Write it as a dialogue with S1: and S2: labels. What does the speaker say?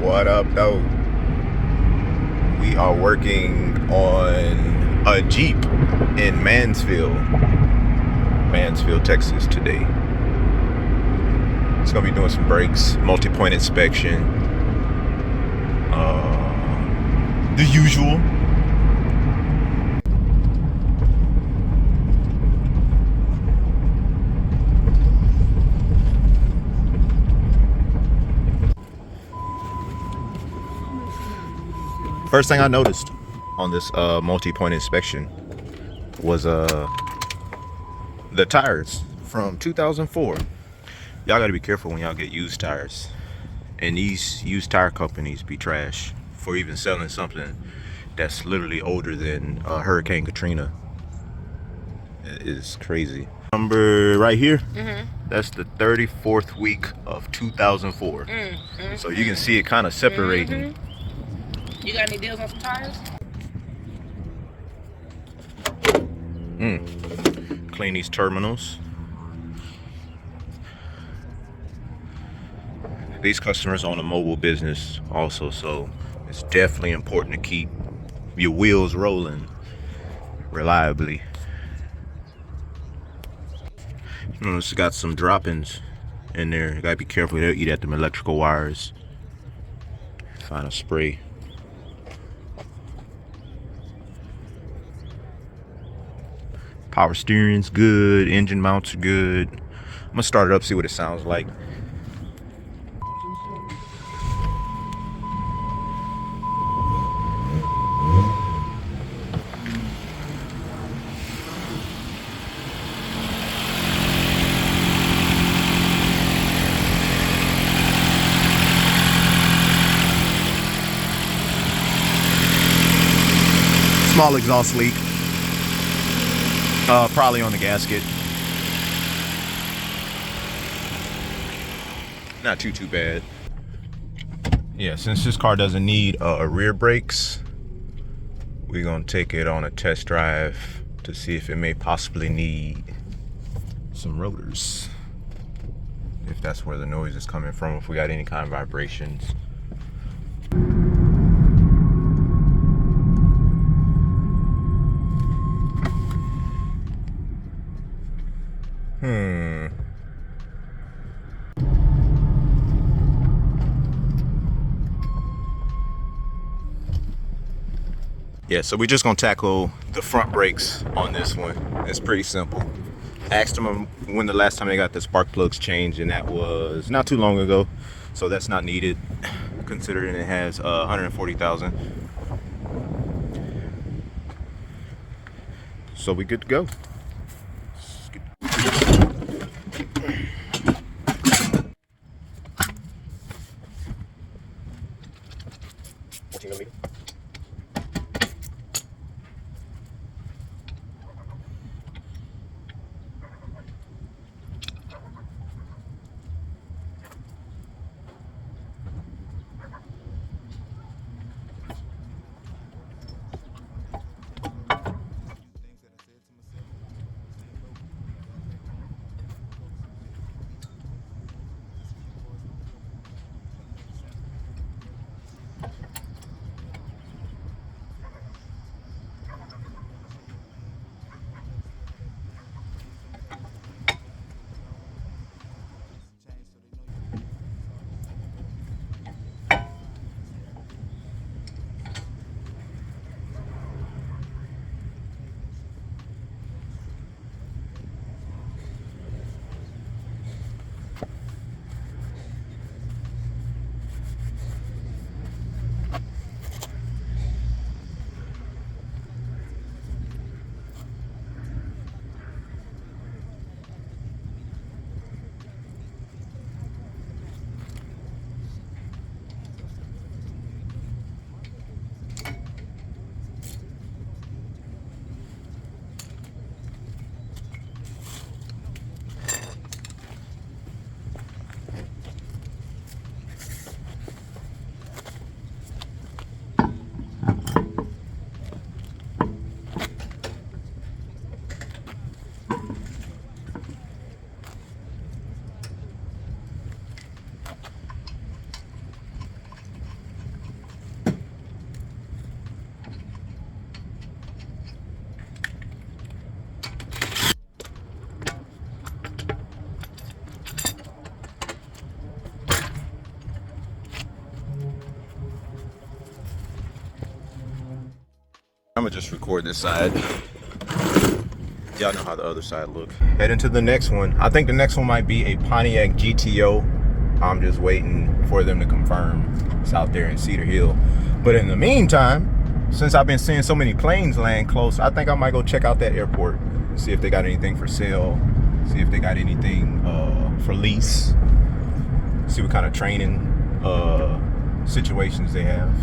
S1: What up, though? We are working on a Jeep in Mansfield, Texas today. It's gonna be doing some brakes, multi-point inspection, the usual. First thing I noticed on this multi-point inspection was the tires from 2004. Y'all gotta be careful when y'all get used tires, and these used tire companies be trash for even selling something that's literally older than Hurricane Katrina. It is crazy. Number right here, that's the 34th week of 2004. So you can see it kind of separating.
S2: You got any deals on some tires?
S1: Clean these terminals. These customers own a mobile business also, so it's definitely important to keep your wheels rolling reliably. It's got some droppings in there. You gotta be careful. They'll eat at them electrical wires. Find a spray. Power steering's good. Engine mounts are good. I'm gonna start it up, see what it sounds like. Small exhaust leak. Probably on the gasket. Not too bad. Yeah, since this car doesn't need rear brakes, we're gonna take it on a test drive to see if it may possibly need some rotors. If that's where the noise is coming from, if we got any kind of vibrations. Yeah, so we're just gonna tackle the front brakes on this one. It's pretty simple. Asked them when the last time they got the spark plugs changed, and that was not too long ago. So that's not needed, considering it has 140,000. So we good to go. 14mm. I'm gonna just record this side. Y'all know how the other side look. Heading to the next one. I think the next one might be a Pontiac GTO. I'm just waiting for them to confirm. It's out there in Cedar Hill. But in the meantime, since I've been seeing so many planes land close, I think I might go check out that airport. See if they got anything for sale. See if they got anything for lease. See what kind of training situations they have.